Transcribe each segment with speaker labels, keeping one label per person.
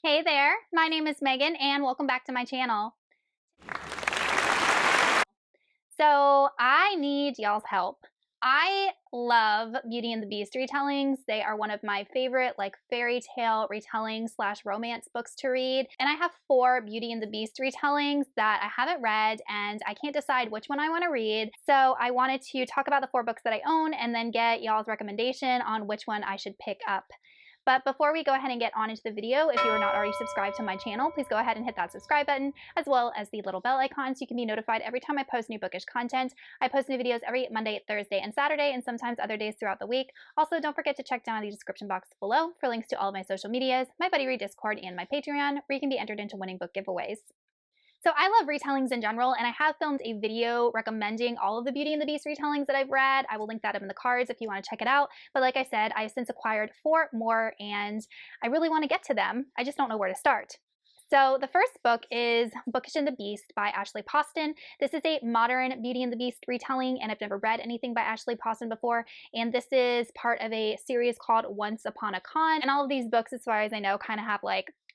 Speaker 1: Hey there, my name is Megan and welcome back to my channel. So I need y'all's help. I love Beauty and the Beast retellings. They are one of my favorite fairy tale retelling slash romance books to read. And I have 4 Beauty and the Beast retellings that I haven't read and I can't decide which one I want to read. So I wanted to talk about the 4 books that I own and then get y'all's recommendation on which one I should pick up. But before we go ahead and get on into the video, if you are not already subscribed to my channel, please go ahead and hit that subscribe button, as well as the little bell icon so you can be notified every time I post new bookish content. I post new videos every Monday, Thursday, and Saturday, and sometimes other days throughout the week. Also, don't forget to check down in the description box below for links to all of my social medias, my Buddy Read Discord, and my Patreon, where you can be entered into winning book giveaways. So I love retellings in general, and I have filmed a video recommending all of the Beauty and the Beast retellings that I've read. I will link that up in the cards if you want to check it out. But like I said, I have since acquired 4 more, and I really want to get to them. I just don't know where to start. So the first book is Bookish and the Beast by Ashley Poston. This is a modern Beauty and the Beast retelling, and I've never read anything by Ashley Poston before. And this is part of a series called Once Upon a Con. And all of these books, as far as I know, kind of have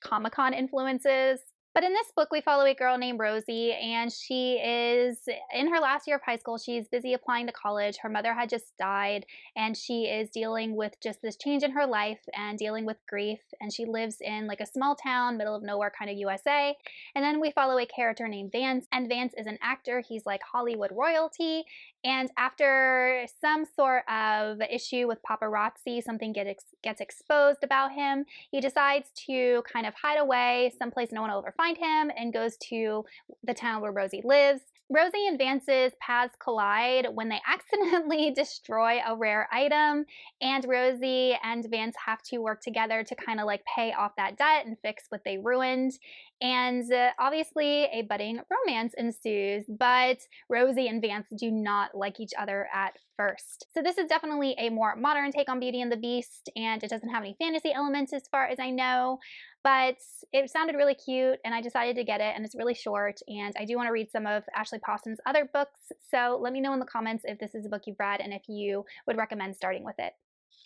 Speaker 1: Comic-Con influences. But in this book, we follow a girl named Rosie, and she is in her last year of high school. She's busy applying to college. Her mother had just died, and she is dealing with just this change in her life and dealing with grief. And she lives in a small town, middle of nowhere kind of USA. And then we follow a character named Vance, and Vance is an actor. He's like Hollywood royalty. And after some sort of issue with paparazzi, something gets exposed about him, he decides to kind of hide away someplace no one will ever find him and goes to the town where Rosie lives. Rosie and Vance's paths collide when they accidentally destroy a rare item, and Rosie and Vance have to work together to kind of pay off that debt and fix what they ruined. And obviously a budding romance ensues, but Rosie and Vance do not like each other at first. So this is definitely a more modern take on Beauty and the Beast, and it doesn't have any fantasy elements as far as I know, but it sounded really cute and I decided to get it, and it's really short, and I do want to read some of Ashley Poston's other books, so let me know in the comments if this is a book you've read and if you would recommend starting with it.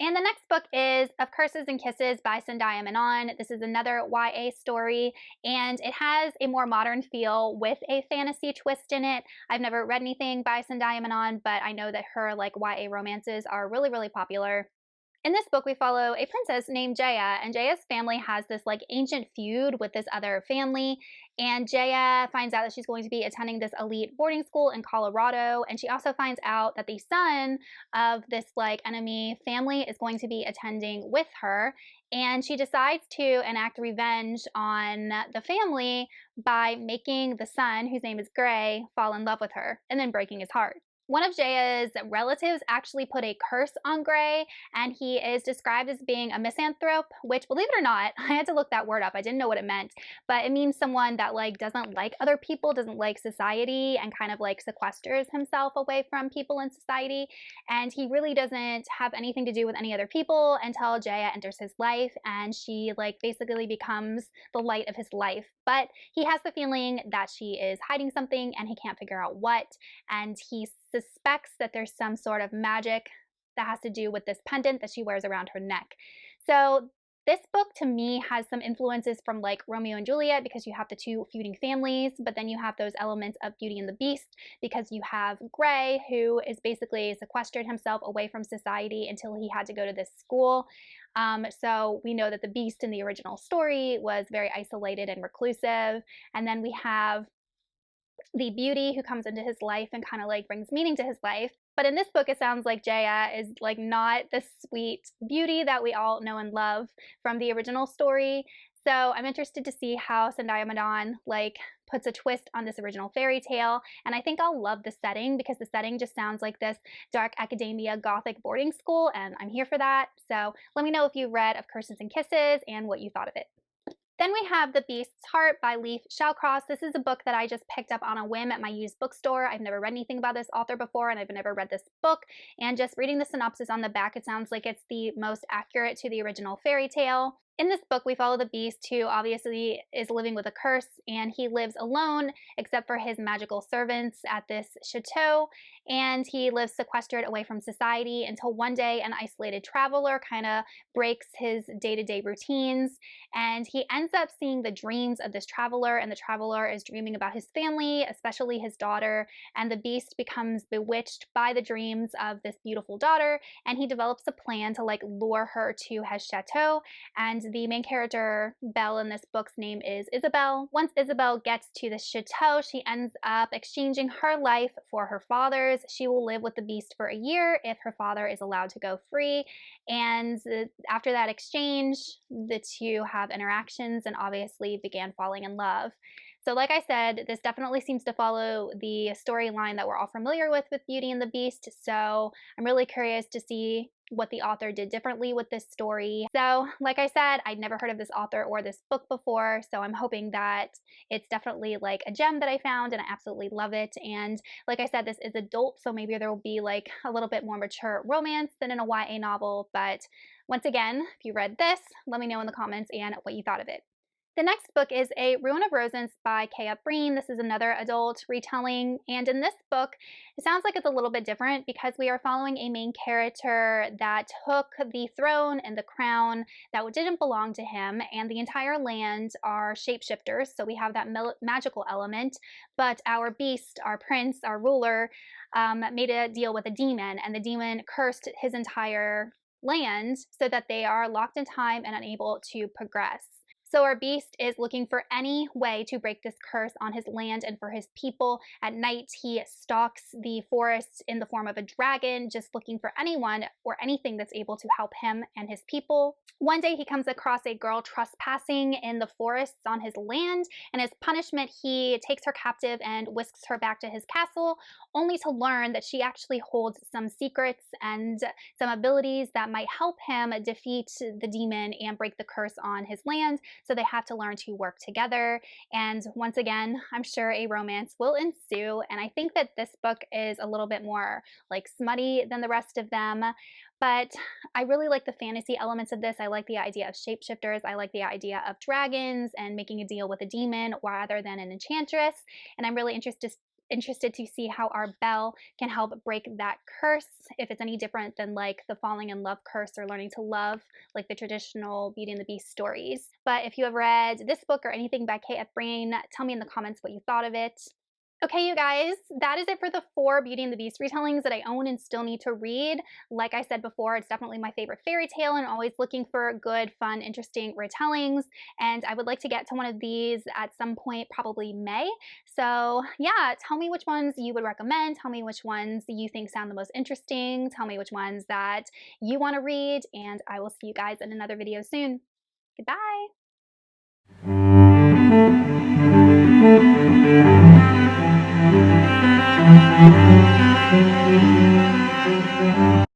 Speaker 1: And the next book is Of Curses and Kisses by Zendaya Manon. This is another YA story, and it has a more modern feel with a fantasy twist in it. I've never read anything by Zendaya Manon, but I know that her YA romances are really, really popular. In this book, we follow a princess named Jaya, and Jaya's family has this ancient feud with this other family, and Jaya finds out that she's going to be attending this elite boarding school in Colorado, and she also finds out that the son of this enemy family is going to be attending with her, and she decides to enact revenge on the family by making the son, whose name is Gray, fall in love with her, and then breaking his heart. One of Jaya's relatives actually put a curse on Gray, and he is described as being a misanthrope, which, believe it or not, I had to look that word up. I didn't know what it meant, but it means someone that doesn't like other people, doesn't like society, and kind of sequesters himself away from people in society. And he really doesn't have anything to do with any other people until Jaya enters his life, and she basically becomes the light of his life. But he has the feeling that she is hiding something, and he can't figure out what, and he suspects that there's some sort of magic that has to do with this pendant that she wears around her neck. So this book to me has some influences from Romeo and Juliet, because you have the 2 feuding families, but then you have those elements of Beauty and the Beast because you have Gray, who is basically sequestered himself away from society until he had to go to this school. So we know that the Beast in the original story was very isolated and reclusive, and then we have the beauty who comes into his life and kind of brings meaning to his life. But in this book, it sounds like Jaya is not the sweet beauty that we all know and love from the original story. So I'm interested to see how Zendaya Manon puts a twist on this original fairy tale, and I think I'll love the setting because the setting just sounds like this dark academia gothic boarding school, and I'm here for that. So let me know if you read Of Curses and Kisses and what you thought of it. Then we have The Beast's Heart by Leif Shallcross. This is a book that I just picked up on a whim at my used bookstore. I've never read anything about this author before, and I've never read this book. And just reading the synopsis on the back, it sounds like it's the most accurate to the original fairy tale. In this book, we follow the Beast, who obviously is living with a curse, and he lives alone except for his magical servants at this chateau, and he lives sequestered away from society until one day an isolated traveler kind of breaks his day-to-day routines, and he ends up seeing the dreams of this traveler, and the traveler is dreaming about his family, especially his daughter, and the Beast becomes bewitched by the dreams of this beautiful daughter, and he develops a plan to like lure her to his chateau. And the main character, Belle, in this book's name is Isabel. Once Isabel gets to the chateau, she ends up exchanging her life for her father's. She will live with the Beast for a year if her father is allowed to go free. And after that exchange, the two have interactions and obviously began falling in love. So like I said, this definitely seems to follow the storyline that we're all familiar with Beauty and the Beast. So I'm really curious to see what the author did differently with this story. So like I said, I'd never heard of this author or this book before, so I'm hoping that it's definitely like a gem that I found and I absolutely love it. And like I said, this is adult, so maybe there will be like a little bit more mature romance than in a YA novel. But once again, if you read this, let me know in the comments and what you thought of it. The next book is A Ruin of Roses by K.F. Breene. This is another adult retelling, and in this book, it sounds like it's a little bit different because we are following a main character that took the throne and the crown that didn't belong to him, and the entire land are shapeshifters, so we have that magical element, but our beast, our prince, our ruler, made a deal with a demon, and the demon cursed his entire land so that they are locked in time and unable to progress. So our beast is looking for any way to break this curse on his land and for his people. At night, he stalks the forest in the form of a dragon, just looking for anyone or anything that's able to help him and his people. One day, he comes across a girl trespassing in the forests on his land, and as punishment, he takes her captive and whisks her back to his castle, only to learn that she actually holds some secrets and some abilities that might help him defeat the demon and break the curse on his land. So they have to learn to work together. And once again, I'm sure a romance will ensue. And I think that this book is a little bit more like smutty than the rest of them. But I really like the fantasy elements of this. I like the idea of shapeshifters. I like the idea of dragons and making a deal with a demon rather than an enchantress. And I'm really interested to see how our Belle can help break that curse, if it's any different than like the falling in love curse or learning to love, like the traditional Beauty and the Beast stories. But if you have read this book or anything by K.F. Breene, tell me in the comments what you thought of it. Okay, you guys, that is it for the 4 Beauty and the Beast retellings that I own and still need to read. Like I said before, it's definitely my favorite fairy tale and always looking for good, fun, interesting retellings. And I would like to get to one of these at some point, probably May. So yeah, tell me which ones you would recommend. Tell me which ones you think sound the most interesting. Tell me which ones that you want to read. And I will see you guys in another video soon. Goodbye.